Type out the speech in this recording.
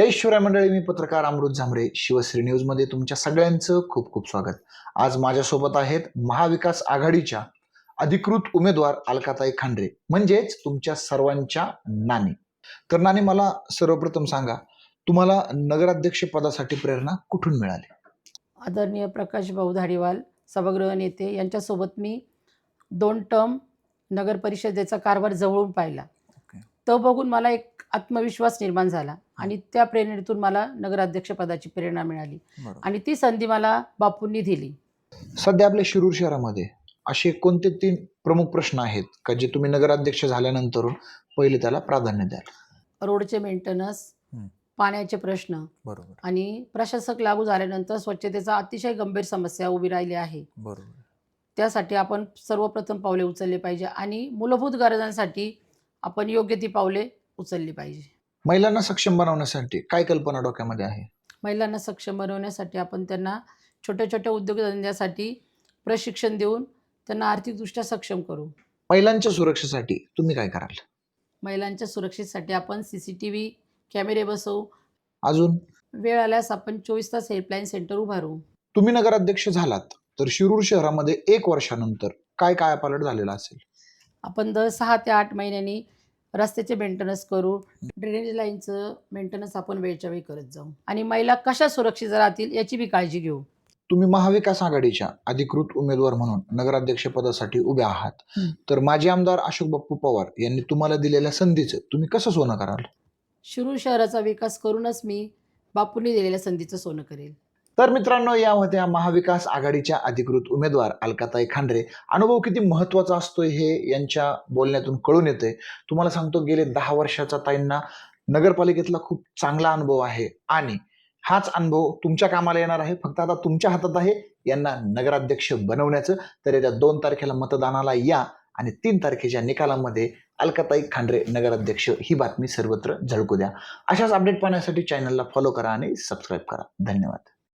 जय शिवराय मंडळी, मी पत्रकार अमृत झांबरे. शिवश्री न्यूज मध्ये तुमच्या सगळ्यांचं खूप खूप स्वागत. आज माझ्यासोबत आहेत महाविकास आघाडीच्या अधिकृत उमेदवार अलकाताई खांडरे, म्हणजेच तुमच्या सर्वांच्या नानी. तर नानी, मला सर्वप्रथम सांगा, तुम्हाला नगराध्यक्ष पदासाठी प्रेरणा कुठून मिळाली? आदरणीय प्रकाश भाऊ धाडीवाल सभागृह नेते यांच्यासोबत मी 2 टर्म नगर परिषदेचा कारभार जवळून पाहिला. तो बघून मला एक आत्मविश्वास निर्माण झाला आणि त्या प्रेरणेतून मला नगराध्यक्ष पदाची प्रेरणा मिळाली आणि ती संधी मला बापूंनी दिली. सध्या आपल्या शिरूर शहरामध्ये असे कोणते 3 प्रमुख प्रश्न आहेत का जे तुम्ही नगराध्यक्ष झाल्यानंतर पहिले त्याला प्राधान्य द्याल? रोडचे मेंटेनन्स, पाण्याचे प्रश्न बरोबर. आणि प्रशासक लागू झाल्यानंतर स्वच्छतेचा अतिशय गंभीर समस्या उभी राहिली आहे. बरोबर. त्यासाठी आपण सर्वप्रथम पावले उचलले पाहिजे आणि मूलभूत गरजांसाठी आपण योग्य ती पावले उचलली पाहिजे. महिलांना सक्षम बनवण्यासाठी काय कल्पना डोक्यामध्ये आहे? महिलांना सक्षम बनवण्यासाठी आपण त्यांना छोट्या छोट्या उद्योगधंद्यासाठी प्रशिक्षण देऊन त्यांना आर्थिकदृष्ट्या सक्षम करू. महिलांच्या सुरक्षेसाठी तुम्ही काय कराल? महिलांच्या सुरक्षेसाठी आपण CCTV कॅमेरे बसवू. अजून वेळ आल्यास आपण 24 तास हेल्पलाईन सेंटर उभारू. तुम्ही नगराध्यक्ष झालात तर शिरूर शहरामध्ये 1 वर्षानंतर काय कायापालट झालेला असेल? आपण दर 6 ते 8 महिन्यांनी रस्त्याचे मेंटेनन्स करू. ड्रेनेज लाईनचं मेंटेनन्स आपण वेळच्या वेळी करत जाऊ आणि महिला कशा सुरक्षित राहतील याची बी काळजी घेऊ. तुम्ही महाविकास आघाडीच्या अधिकृत उमेदवार म्हणून नगराध्यक्ष पदासाठी उभे आहात, तर माजी आमदार अशोक बाप्पू पवार यांनी तुम्हाला दिलेल्या संधीचं तुम्ही कसं सोनं कराल? शिरूर शहराचा विकास करूनच मी बापूंनी दिलेल्या संधीचं सोनं करेल. तर मित्रांनो, या होत्या महाविकास आघाडीच्या अधिकृत उमेदवार अलकाताई खांडरे. अनुभव किती महत्त्वाचा असतो हे यांच्या बोलण्यातून कळून येते. तुम्हाला सांगतो, गेले 10 वर्षाचा ताईंना नगरपालिकेतला खूप चांगला अनुभव आहे आणि हाच अनुभव तुमच्या कामाला येणार आहे. फक्त आता तुमच्या हातात आहे यांना नगराध्यक्ष बनवण्याचं. तर येत्या 2 तारखेला मतदानाला या आणि 3 तारखेच्या निकालामध्ये अलकाताई खांडरे नगराध्यक्ष ही बातमी सर्वत्र झळकू द्या. अशाच अपडेट पाहण्यासाठी चॅनलला फॉलो करा आणि सबस्क्राईब करा. धन्यवाद.